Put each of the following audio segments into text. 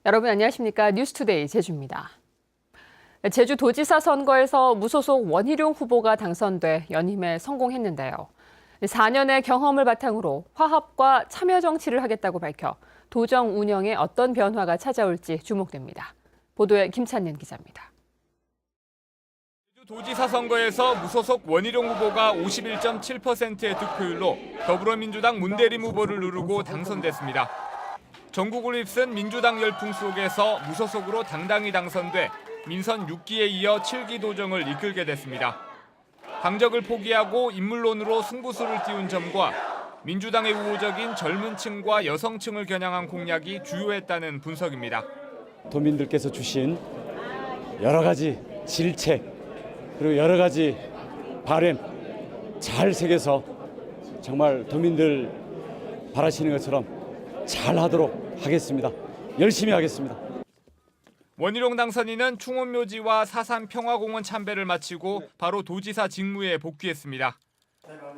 여러분 안녕하십니까? 뉴스투데이 제주입니다. 제주도지사 선거에서 무소속 원희룡 후보가 당선돼 연임에 성공했는데요. 4년의 경험을 바탕으로 화합과 참여 정치를 하겠다고 밝혀 도정 운영에 어떤 변화가 찾아올지 주목됩니다. 보도에 김찬년 기자입니다. 제주도지사 선거에서 무소속 원희룡 후보가 51.7%의 득표율로 더불어민주당 문대림 후보를 누르고 당선됐습니다. 전국을 휩쓴 민주당 열풍 속에서 무소속으로 당당히 당선돼 민선 6기에 이어 7기 도정을 이끌게 됐습니다. 당적을 포기하고 인물론으로 승부수를 띄운 점과 민주당의 우호적인 젊은 층과 여성층을 겨냥한 공약이 주요했다는 분석입니다. 도민들께서 주신 여러 가지 질책 그리고 여러 가지 바람 잘 새겨서 정말 도민들 바라시는 것처럼 잘 하도록 하겠습니다. 열심히 하겠습니다. 원희룡 당선인은 충원묘지와 사산 평화공원 참배를 마치고 바로 도지사 직무에 복귀했습니다.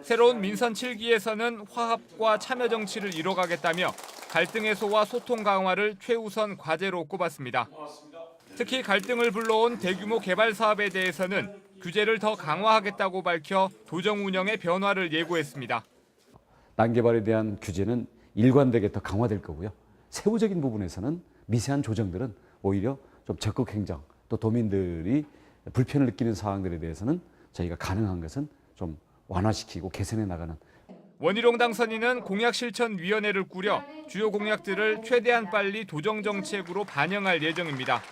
새로운 민선 7기에서는 화합과 참여 정치를 이뤄가겠다며 갈등 해소와 소통 강화를 최우선 과제로 꼽았습니다. 특히 갈등을 불러온 대규모 개발 사업에 대해서는 규제를 더 강화하겠다고 밝혀 도정 운영의 변화를 예고했습니다. 난개발에 대한 규제는 일관되게 더 강화될 거고요. 세부적인 부분에서는 미세한 조정들은 오히려 좀 적극 행정, 또 도민들이 불편을 느끼는 사항들에 대해서는 저희가 가능한 것은 좀 완화시키고 개선해 나가는. 원희룡 당선인은 공약실천위원회를 꾸려 주요 공약들을 최대한 빨리 도정 정책으로 반영할 예정입니다.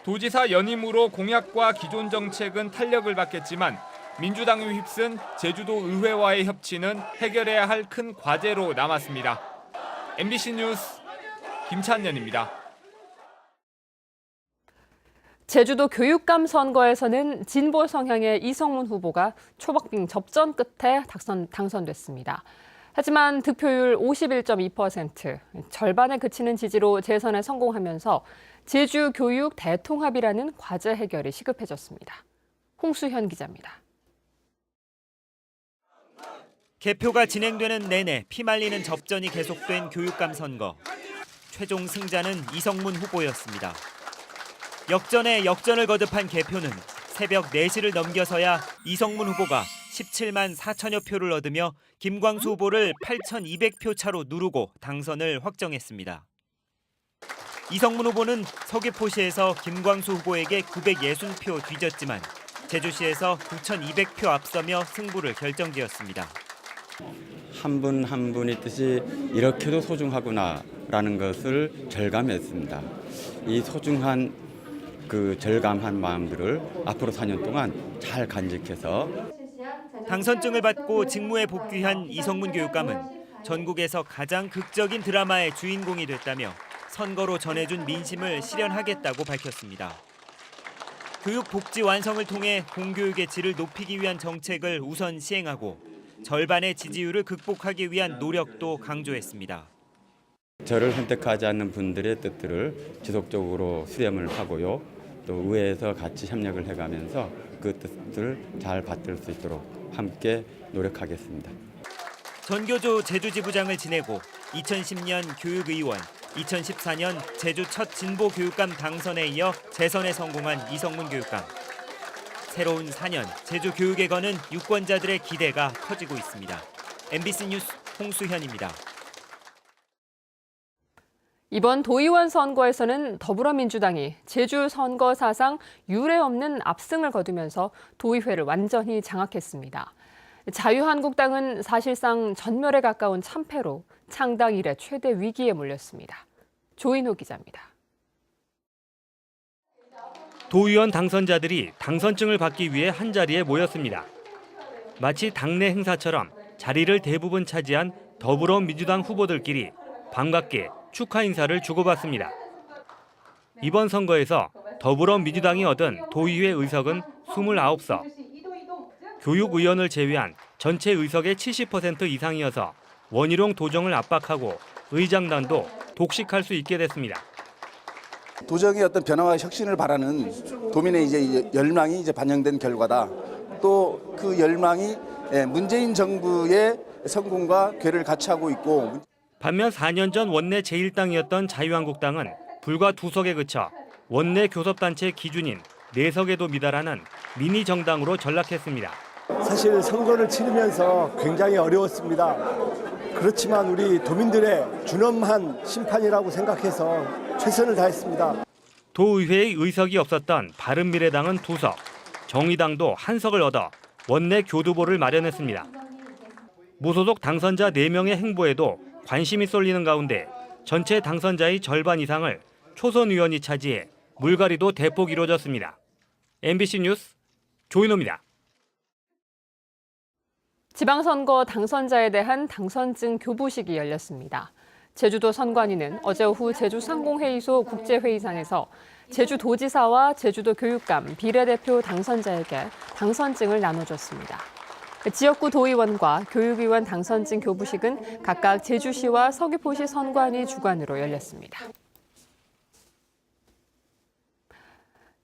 도지사 연임으로 공약과 기존 정책은 탄력을 받겠지만 민주당이 휩쓴 제주도 의회와의 협치는 해결해야 할 큰 과제로 남았습니다. MBC 뉴스 김찬년입니다. 제주도 교육감 선거에서는 진보 성향의 이성문 후보가 초박빙 접전 끝에 당선됐습니다. 하지만 득표율 51.2%, 절반에 그치는 지지로 재선에 성공하면서 제주 교육 대통합이라는 과제 해결이 시급해졌습니다. 홍수현 기자입니다. 개표가 진행되는 내내 피말리는 접전이 계속된 교육감 선거. 최종 승자는 이성문 후보였습니다. 역전에 역전을 거듭한 개표는 새벽 4시를 넘겨서야 이성문 후보가 17만 4천여 표를 얻으며 김광수 후보를 8,200표 차로 누르고 당선을 확정했습니다. 이성문 후보는 서귀포시에서 김광수 후보에게 960표 뒤졌지만 제주시에서 9,200표 앞서며 승부를 결정지었습니다. 한 분 한 분의 뜻이 이렇게도 소중하구나라는 것을 절감했습니다. 이 소중한 그 절감한 마음들을 앞으로 4년 동안 잘 간직해서 당선증을 받고 직무에 복귀한 이성문 교육감은 전국에서 가장 극적인 드라마의 주인공이 됐다며 선거로 전해준 민심을 실현하겠다고 밝혔습니다. 교육 복지 완성을 통해 공교육의 질을 높이기 위한 정책을 우선 시행하고 절반의 지지율을 극복하기 위한 노력도 강조했습니다. 저를 선택하지 않는 분들의 뜻들을 지속적으로 수렴을 하고요. 또 의회에서 같이 협력을 해가면서 그 뜻을 잘 받들 수 있도록 함께 노력하겠습니다. 전교조 제주지부장을 지내고 2010년 교육의원, 2014년 제주 첫 진보 교육감 당선에 이어 재선에 성공한 이성문 교육감. 새로운 4년 제주 교육에 거는 유권자들의 기대가 커지고 있습니다. MBC 뉴스 홍수현입니다. 이번 도의원 선거에서는 더불어민주당이 제주 선거 사상 유례 없는 압승을 거두면서 도의회를 완전히 장악했습니다. 자유한국당은 사실상 전멸에 가까운 참패로 창당 이래 최대 위기에 몰렸습니다. 조인호 기자입니다. 도의원 당선자들이 당선증을 받기 위해 한자리에 모였습니다. 마치 당내 행사처럼 자리를 대부분 차지한 더불어민주당 후보들끼리 반갑게 축하 인사를 주고받습니다. 이번 선거에서 더불어민주당이 얻은 도의회 의석은 29석. 교육의원을 제외한 전체 의석의 70% 이상이어서 원희룡 도정을 압박하고 의장단도 독식할 수 있게 됐습니다. 도정의 어떤 변화와 혁신을 바라는 도민의 이제 열망이 이제 반영된 결과다. 또 그 열망이 문재인 정부의 성공과 궤를 같이 하고 있고. 반면 4년 전 원내 제1당이었던 자유한국당은 불과 2석에 그쳐 원내 교섭단체 기준인 4석에도 미달하는 미니 정당으로 전락했습니다. 사실 선거를 치르면서 굉장히 어려웠습니다. 그렇지만 우리 도민들의 준엄한 심판이라고 생각해서 최선을 다했습니다. 도의회의 의석이 없었던 바른미래당은 2석, 정의당도 1석을 얻어 원내 교두보를 마련했습니다. 무소속 당선자 4명의 행보에도 관심이 쏠리는 가운데 전체 당선자의 절반 이상을 초선 의원이 차지해 물갈이도 대폭 이루어졌습니다. MBC 뉴스 조인호입니다. 지방선거 당선자에 대한 당선증 교부식이 열렸습니다. 제주도 선관위는 어제 오후 제주상공회의소 국제회의장에서 제주도지사와 제주도 교육감 비례대표 당선자에게 당선증을 나눠줬습니다. 지역구 도의원과 교육위원 당선증 교부식은 각각 제주시와 서귀포시 선관위 주관으로 열렸습니다.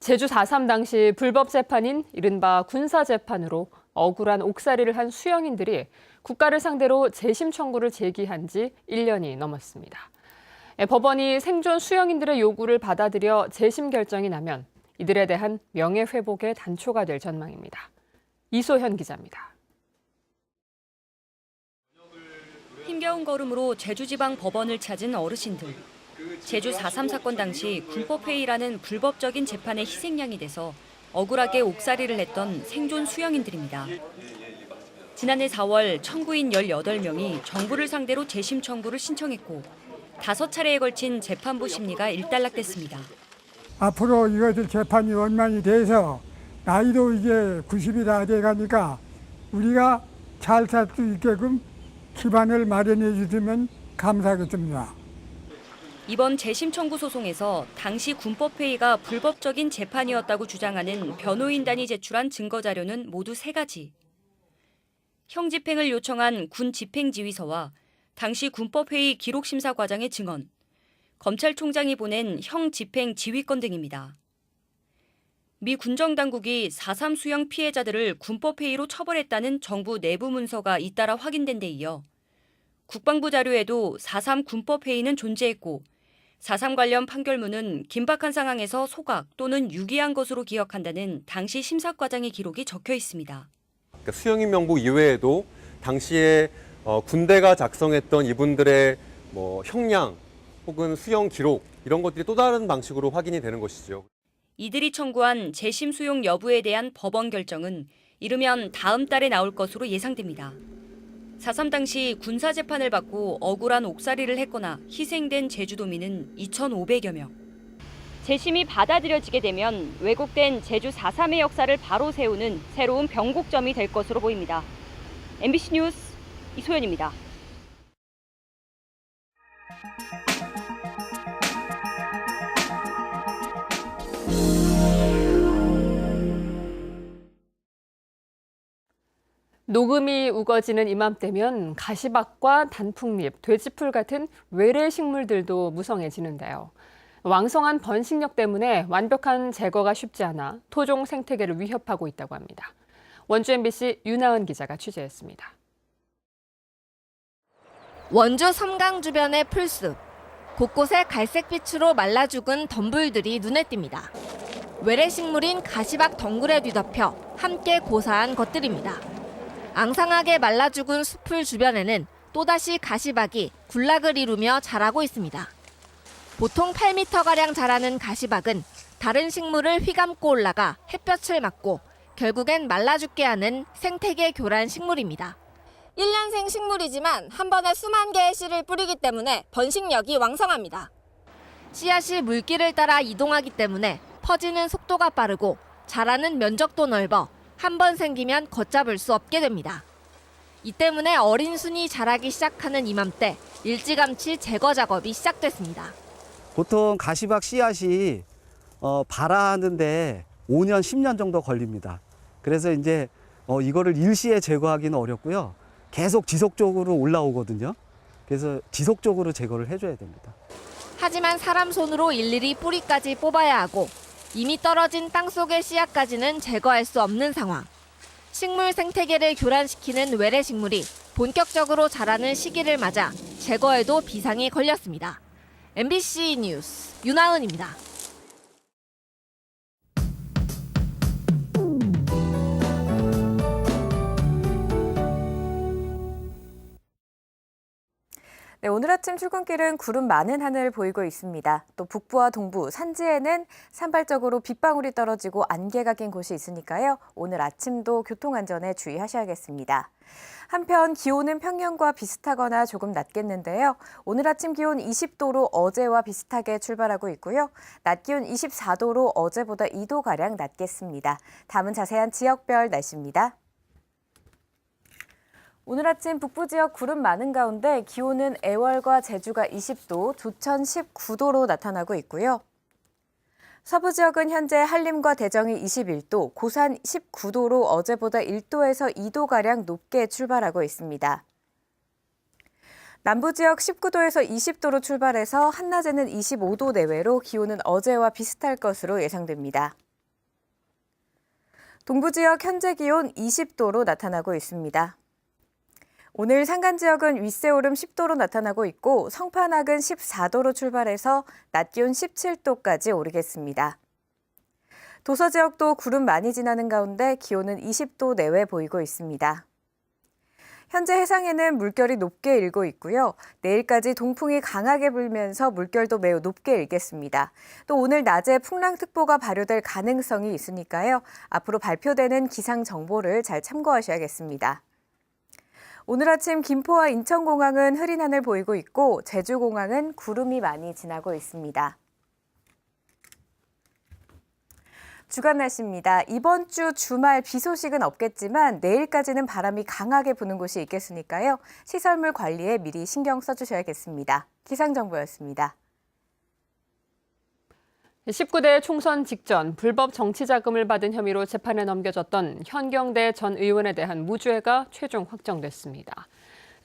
제주 4.3 당시 불법 재판인 이른바 군사재판으로 억울한 옥살이를 한 수영인들이 국가를 상대로 재심 청구를 제기한 지 1년이 넘었습니다. 법원이 생존 수영인들의 요구를 받아들여 재심 결정이 나면 이들에 대한 명예회복의 단초가 될 전망입니다. 이소현 기자입니다. 힘겨운 걸음으로 제주지방 법원을 찾은 어르신들. 제주 4.3 사건 당시 군법회의라는 불법적인 재판의 희생양이 돼서 억울하게 옥살이를 했던 생존 수영인들입니다. 지난해 4월 청구인 18명이 정부를 상대로 재심 청구를 신청했고 5차례에 걸친 재판부 심리가 일단락됐습니다. 앞으로 이것들 재판이 원만이 돼서 나이도 이제 90이 다 돼가니까 우리가 잘 살 수 있게끔 기반을 마련해 주시면 감사하겠습니다. 이번 재심 청구 소송에서 당시 군법회의가 불법적인 재판이었다고 주장하는 변호인단이 제출한 증거 자료는 모두 3가지. 형 집행을 요청한 군 집행지휘서와 당시 군법회의 기록심사 과장의 증언, 검찰총장이 보낸 형 집행 지휘권 등입니다. 미 군정당국이 4.3 수영 피해자들을 군법회의로 처벌했다는 정부 내부 문서가 잇따라 확인된 데 이어 국방부 자료에도 4.3 군법회의는 존재했고 4.3 관련 판결문은 긴박한 상황에서 소각 또는 유기한 것으로 기억한다는 당시 심사과장의 기록이 적혀 있습니다. 그러니까 수영인 명부 이외에도 당시에 군대가 작성했던 이분들의 형량 혹은 수영 기록 이런 것들이 또 다른 방식으로 확인이 되는 것이죠. 이들이 청구한 재심 수용 여부에 대한 법원 결정은 이르면 다음 달에 나올 것으로 예상됩니다. 4.3 당시 군사재판을 받고 억울한 옥살이를 했거나 희생된 제주도민은 2,500여 명. 재심이 받아들여지게 되면 왜곡된 제주 4.3의 역사를 바로 세우는 새로운 변곡점이 될 것으로 보입니다. MBC 뉴스 이소연입니다. 녹음이 우거지는 이맘때면 가시박과 단풍잎, 돼지풀 같은 외래 식물들도 무성해지는데요. 왕성한 번식력 때문에 완벽한 제거가 쉽지 않아 토종 생태계를 위협하고 있다고 합니다. 원주 MBC 윤하은 기자가 취재했습니다. 원주 섬강 주변의 풀숲. 곳곳에 갈색빛으로 말라 죽은 덤불들이 눈에 띕니다. 외래 식물인 가시박 덩굴에 뒤덮여 함께 고사한 것들입니다. 앙상하게 말라 죽은 숲풀 주변에는 또다시 가시박이 군락을 이루며 자라고 있습니다. 보통 8m가량 자라는 가시박은 다른 식물을 휘감고 올라가 햇볕을 맞고 결국엔 말라 죽게 하는 생태계 교란 식물입니다. 1년생 식물이지만 한 번에 수만 개의 씨를 뿌리기 때문에 번식력이 왕성합니다. 씨앗이 물길을 따라 이동하기 때문에 퍼지는 속도가 빠르고 자라는 면적도 넓어 한 번 생기면 걷잡을 수 없게 됩니다. 이 때문에 어린 순이 자라기 시작하는 이맘때 일찌감치 제거 작업이 시작됐습니다. 보통 가시박 씨앗이 발화하는데 5년, 10년 정도 걸립니다. 그래서 이제 이거를 일시에 제거하기는 어렵고요. 계속 지속적으로 올라오거든요. 그래서 지속적으로 제거를 해줘야 됩니다. 하지만 사람 손으로 일일이 뿌리까지 뽑아야 하고 이미 떨어진 땅속의 씨앗까지는 제거할 수 없는 상황. 식물 생태계를 교란시키는 외래 식물이 본격적으로 자라는 시기를 맞아 제거에도 비상이 걸렸습니다. MBC 뉴스 윤하은입니다. 네, 오늘 아침 출근길은 구름 많은 하늘 보이고 있습니다. 또 북부와 동부, 산지에는 산발적으로 빗방울이 떨어지고 안개가 낀 곳이 있으니까요. 오늘 아침도 교통안전에 주의하셔야겠습니다. 한편 기온은 평년과 비슷하거나 조금 낮겠는데요. 오늘 아침 기온 20도로 어제와 비슷하게 출발하고 있고요. 낮 기온 24도로 어제보다 2도가량 낮겠습니다. 다음은 자세한 지역별 날씨입니다. 오늘 아침 북부 지역 구름 많은 가운데 기온은 애월과 제주가 20도, 조천 19도로 나타나고 있고요. 서부 지역은 현재 한림과 대정이 21도, 고산 19도로 어제보다 1도에서 2도가량 높게 출발하고 있습니다. 남부 지역 19도에서 20도로 출발해서 한낮에는 25도 내외로 기온은 어제와 비슷할 것으로 예상됩니다. 동부 지역 현재 기온 20도로 나타나고 있습니다. 오늘 산간 지역은 윗세오름 10도로 나타나고 있고 성판악은 14도로 출발해서 낮 기온 17도까지 오르겠습니다. 도서 지역도 구름 많이 지나는 가운데 기온은 20도 내외 보이고 있습니다. 현재 해상에는 물결이 높게 일고 있고요. 내일까지 동풍이 강하게 불면서 물결도 매우 높게 일겠습니다. 또 오늘 낮에 풍랑특보가 발효될 가능성이 있으니까요. 앞으로 발표되는 기상 정보를 잘 참고하셔야겠습니다. 오늘 아침 김포와 인천공항은 흐린 하늘 보이고 있고 제주공항은 구름이 많이 지나고 있습니다. 주간 날씨입니다. 이번 주 주말 비 소식은 없겠지만 내일까지는 바람이 강하게 부는 곳이 있겠으니까요. 시설물 관리에 미리 신경 써주셔야겠습니다. 기상정보였습니다. 19대 총선 직전 불법 정치 자금을 받은 혐의로 재판에 넘겨졌던 현경대 전 의원에 대한 무죄가 최종 확정됐습니다.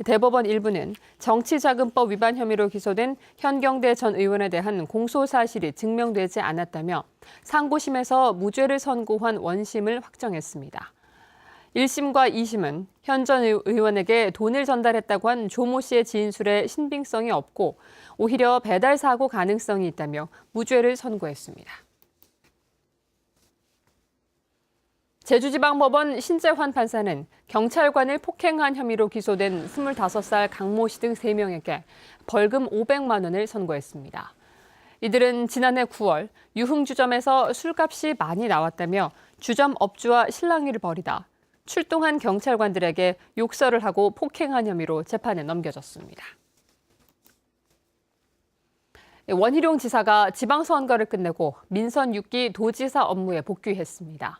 대법원 1부는 정치자금법 위반 혐의로 기소된 현경대 전 의원에 대한 공소 사실이 증명되지 않았다며 상고심에서 무죄를 선고한 원심을 확정했습니다. 1심과 2심은 현 전 의원에게 돈을 전달했다고 한 조모 씨의 진술에 신빙성이 없고 오히려 배달 사고 가능성이 있다며 무죄를 선고했습니다. 제주지방법원 신재환 판사는 경찰관을 폭행한 혐의로 기소된 25살 강모 씨 등 3명에게 벌금 500만 원을 선고했습니다. 이들은 지난해 9월 유흥주점에서 술값이 많이 나왔다며 주점 업주와 실랑이를 벌이다 출동한 경찰관들에게 욕설을 하고 폭행한 혐의로 재판에 넘겨졌습니다. 원희룡 지사가 지방선거를 끝내고 민선 6기 도지사 업무에 복귀했습니다.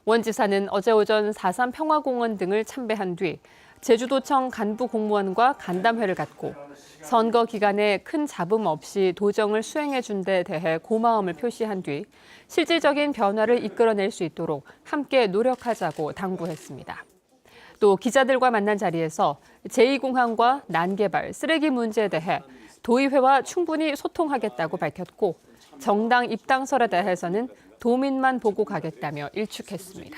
원 지사는 어제 오전 4.3 평화공원 등을 참배한 뒤 제주도청 간부 공무원과 간담회를 갖고 선거 기간에 큰 잡음 없이 도정을 수행해 준 데 대해 고마움을 표시한 뒤 실질적인 변화를 이끌어낼 수 있도록 함께 노력하자고 당부했습니다. 또 기자들과 만난 자리에서 제2공항과 난개발, 쓰레기 문제에 대해 도의회와 충분히 소통하겠다고 밝혔고 정당 입당설에 대해서는 도민만 보고 가겠다며 일축했습니다.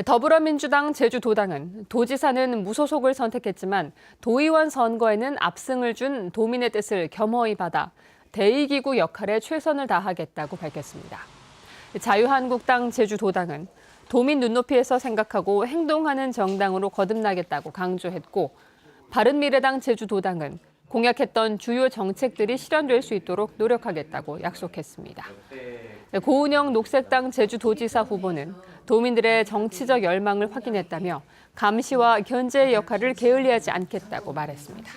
더불어민주당 제주도당은 도지사는 무소속을 선택했지만 도의원 선거에는 압승을 준 도민의 뜻을 겸허히 받아 대의기구 역할에 최선을 다하겠다고 밝혔습니다. 자유한국당 제주도당은 도민 눈높이에서 생각하고 행동하는 정당으로 거듭나겠다고 강조했고 바른미래당 제주도당은 공약했던 주요 정책들이 실현될 수 있도록 노력하겠다고 약속했습니다. 고은영 녹색당 제주도지사 후보는 도민들의 정치적 열망을 확인했다며 감시와 견제의 역할을 게을리하지 않겠다고 말했습니다.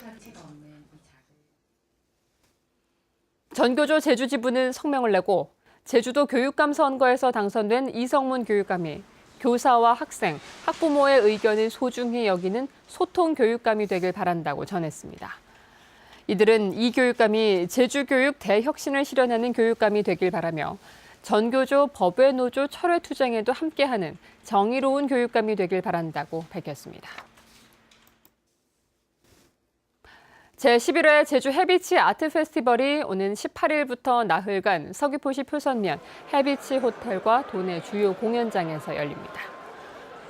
전교조 제주지부는 성명을 내고 제주도 교육감 선거에서 당선된 이성문 교육감이 교사와 학생, 학부모의 의견을 소중히 여기는 소통 교육감이 되길 바란다고 전했습니다. 이들은 이 교육감이 제주교육 대혁신을 실현하는 교육감이 되길 바라며 전교조 법외노조 철회투쟁에도 함께하는 정의로운 교육감이 되길 바란다고 밝혔습니다. 제11회 제주 해비치 아트 페스티벌이 오는 18일부터 나흘간 서귀포시 표선면 해비치 호텔과 도내 주요 공연장에서 열립니다.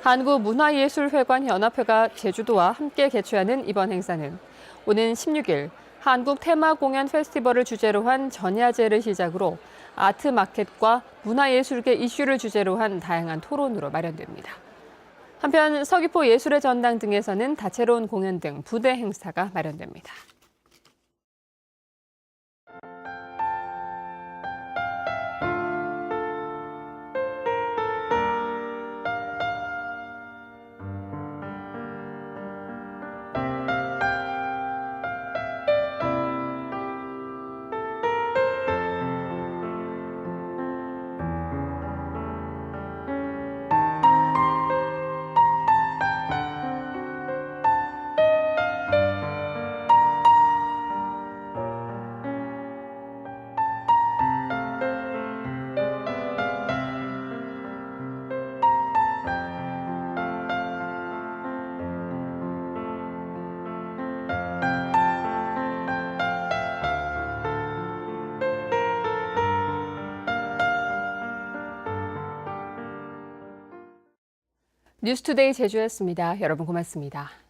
한국문화예술회관연합회가 제주도와 함께 개최하는 이번 행사는 오는 16일 한국 테마 공연 페스티벌을 주제로 한 전야제를 시작으로 아트 마켓과 문화예술계 이슈를 주제로 한 다양한 토론으로 마련됩니다. 한편 서귀포 예술의 전당 등에서는 다채로운 공연 등 부대 행사가 마련됩니다. 뉴스투데이 제주였습니다. 여러분 고맙습니다.